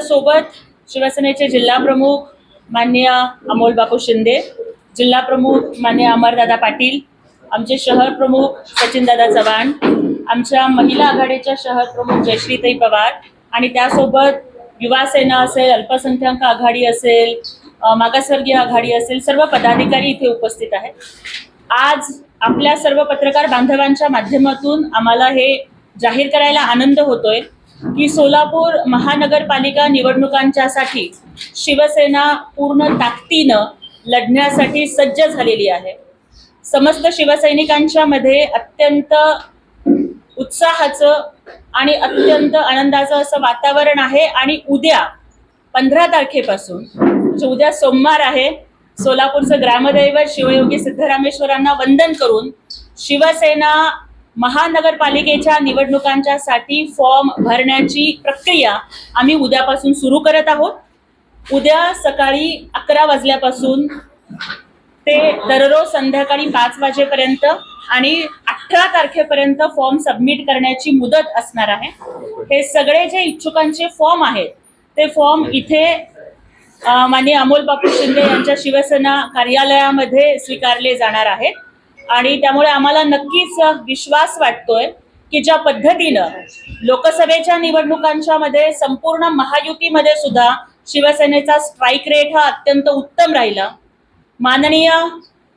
सोबत शिवसेनेचे जिल्हा प्रमुख माननीय अमोल बापू शिंदे, जिल्हा प्रमुख माननीय अमरदादा पाटील, आमचे शहर प्रमुख सचिनदादा चव्हाण, आमच्या महिला आघाडीच्या शहर प्रमुख जयश्रीताई पवार आणि त्यासोबत युवा सेना असेल, अल्पसंख्याक आघाडी असेल, मागासवर्गीय आघाडी असेल, सर्व पदाधिकारी इथे उपस्थित आहेत। आज आपल्या सर्व पत्रकार बांधवांच्या माध्यमातून आम्हाला हे जाहीर करायला आनंद होतोय की सोलापूर महानगरपालिका निवडणुकांच्यासाठी शिवसेना पूर्ण ताकदीनं लढण्यासाठी सज्ज झालेली आहे। समस्त शिवसैनिकांच्या मध्ये अत्यंत उत्साहाचं आणि अत्यंत आनंदाचं असं वातावरण आहे आणि उद्या 15 तारखेपासून म्हणजे उद्या सोमवार आहे, सोलापूरचं ग्रामदैवत शिवयोगी सिद्धरामेश्वरांना वंदन करून शिवसेना महानगरपालिकेच्या निवडणुकांच्यासाठी फॉर्म भरण्याची प्रक्रिया आम्ही उद्यापासून सुरू करत आहोत। उद्या सकाळी 11 वाजल्यापासून ते दररोज संध्याकाळी 5 वाजेपर्यंत आणि 18 तारखेपर्यंत फॉर्म सबमिट करण्याची मुदत असणार आहे। हे सगळे जे इच्छुकांचे फॉर्म आहेत ते फॉर्म इथे माननीय अमोल बापू शिंदे यांच्या शिवसेना कार्यालयामध्ये स्वीकारले जाणार आहेत आणि त्यामुळे आम्हाला नक्कीच विश्वास वाटतोय की ज्या पद्धतीनं लोकसभेच्या निवडणुकांच्या मध्ये संपूर्ण महायुतीमध्ये सुद्धा शिवसेनेचा स्ट्राईक रेट हा अत्यंत उत्तम राहिला। माननीय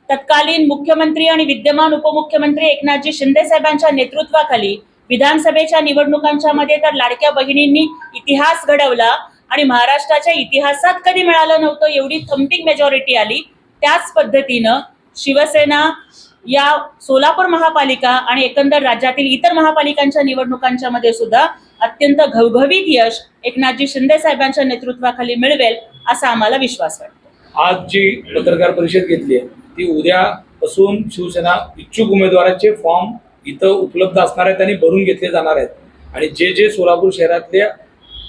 तत्कालीन मुख्यमंत्री आणि विद्यमान उपमुख्यमंत्री एकनाथजी शिंदे साहेबांच्या नेतृत्वाखाली विधानसभेच्या निवडणुकांच्या मध्ये तर लाडक्या बहिणींनी इतिहास घडवला आणि महाराष्ट्राच्या इतिहासात कधी मिळालं नव्हतं एवढी थम्पिंग मेजॉरिटी आली। त्याच पद्धतीनं शिवसेना या सोलापूर महापालिका आणि एकंदर राज्यातील इतर महापालिकांच्या निवडणुकांच्या मध्ये सुद्धा अत्यंत घवघवीत यश एकनाथजी शिंदे साहेबांच्या नेतृत्वाखाली मिळवेल असा आम्हाला विश्वास वाटतो। आज जी पत्रकार परिषद घेतली आहे ती उद्यापासून शिवसेना इच्छुक उमेदवारांचे फॉर्म इथं उपलब्ध असणार आहेत आणि भरून घेतले जाणार आहेत आणि जे जे सोलापूर शहरातल्या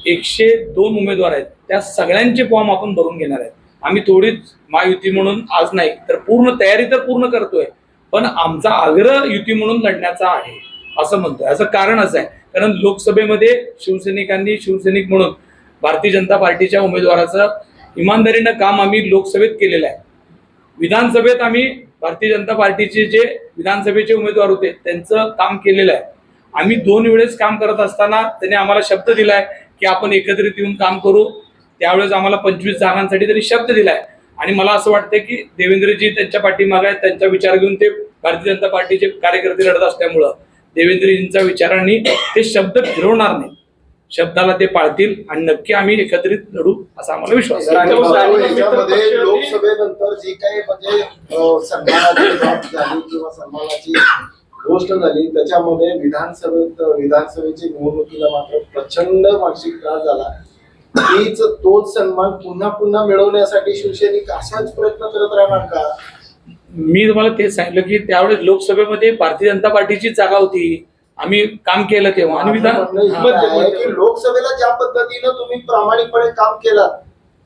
102 उमेदवार आहेत त्या सगळ्यांचे फॉर्म आपण भरून घेणार आहेत। आम्ही थोडीच महायुती म्हणून आज नाही तर पूर्ण तयारी तर पूर्ण करतोय, पण आमचा आग्रह युती म्हणून लढण्याचा आहे असं म्हणतोय। याचं कारण असं आहे कारण लोकसभेमध्ये शिवसैनिकांनी शिवसैनिक म्हणून भारतीय जनता पार्टीच्या उमेदवाराचं इमानदारीनं काम आम्ही लोकसभेत केलेलं आहे। विधानसभेत आम्ही भारतीय जनता पार्टीचे जे विधानसभेचे उमेदवार होते त्यांचं काम केलेलं आहे। आम्ही 2 वेळेस काम करत असताना त्यांनी आम्हाला शब्द दिलाय की आपण एकत्रित येऊन काम करू। त्यावेळेस आम्हाला 25 जागांसाठी तरी शब्द दिलाय आणि मला असं वाटतं की देवेंद्रजी त्यांच्या पाठीमागे आहेत, त्यांचा विचार घेऊन ते भारतीय जनता पार्टीचे कार्यकर्ते लढत असल्यामुळं देवेंद्रजींच्या विचारांनी ते शब्द फिरवणार नाही, शब्दाला ते पाळतील आणि नक्की आम्ही एकत्रित लढू असा आम्हाला विश्वास आहे। लोकसभेनंतर जी काही म्हणजे सन्मानाची बाब झाली किंवा सन्मानाची गोष्ट झाली त्याच्यामध्ये विधानसभेची निवडणुकीला मात्र प्रचंड मानसिक त्रास झाला। तोच सन्मान पुन्हा पुन्हा मिळवण्यासाठी शिवसैनिक असाच प्रयत्न करत राहणार का? मी तुम्हाला तेच सांगितलं की त्यावेळेस लोकसभेमध्ये भारतीय जनता पार्टीची जागा होती, आम्ही काम केलं तेव्हा आणि लोकसभेला ज्या पद्धतीनं तुम्ही प्रामाणिकपणे काम केलात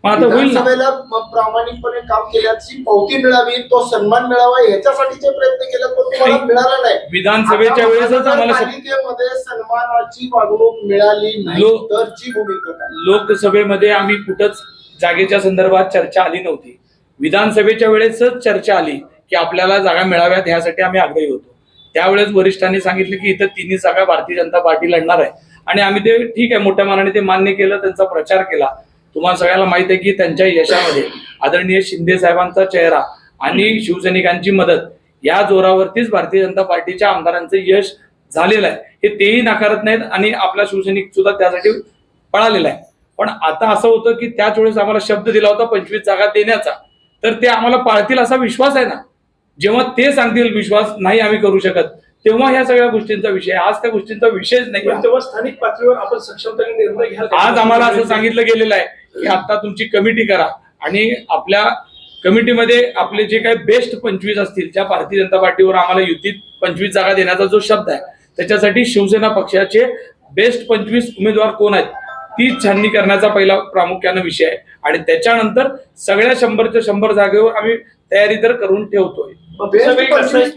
विधानसभेला प्रामाणिकपणे काम केल्याची पावती मिळावी, तो सन्मान मिळावा याच्यासाठी जे प्रयत्न केले तो तुम्हाला मिळाला नाही। विधानसभेच्या वेळेसच आम्हाला पालिकेमध्ये सन्मानाची वागणूक मिळाली नाही तरची भूमिका काय? लोकसभेमध्ये आम्ही कुठंच जागेच्या संदर्भात चर्चा आली नव्हती, विधानसभेच्या वेळेसच चर्चा आली की आपल्याला जागा मिळाव्यात यासाठी आम्ही आग्रही होतो। त्यावेळेस वरिष्ठांनी सांगितलं की इथं 3 जागा भारतीय जनता पार्टी लढणार आहे आणि आम्ही ते ठीक आहे मोठ्या मनाने ते मान्य केलं, त्यांचा प्रचार केला। तुम्हाला सगळ्याला माहित आहे की त्यांच्या यशामध्ये आदरणीय शिंदे साहेबांचा चेहरा आणि शिवसैनिकांची मदत या जोरावरतीच भारतीय जनता पार्टीच्या आमदारांचं यश झालेलं आहे, हे तेही नाकारत नाहीत आणि आपला शिवसैनिक सुद्धा त्यासाठी पळालेला आहे। पण आता असं होतं की त्याच वेळेस आम्हाला शब्द दिला होता 25 जागा देण्याचा, तर ते आम्हाला पाळतील असा विश्वास आहे ना। जेव्हा ते सांगतील विश्वास नाही आम्ही करू शकत तेव्हा ह्या सगळ्या गोष्टींचा विषय, आज त्या गोष्टींचा विषयच नाही। तेव्हा स्थानिक पातळीवर आपण सक्षमतेने निर्णय घ्या। आज आम्हाला असं सांगितलं गेलेलं आहे की आता तुमची कमिटी करा आणि आपल्या कमिटीमध्ये आपले जे काही बेस्ट 25 असतील, ज्या भारतीय जनता पार्टीवर आम्हाला युतीत 25 जागा देण्याचा जो शब्द आहे त्याच्यासाठी शिवसेना पक्षाचे बेस्ट 25 उमेदवार कोण आहेत ती छाननी करण्याचा पहिला प्रामुख्याने विषय आहे आणि त्याच्यानंतर सगळ्या 100च्या 100 जागेवर आम्ही तयारी तर करून ठेवतोय।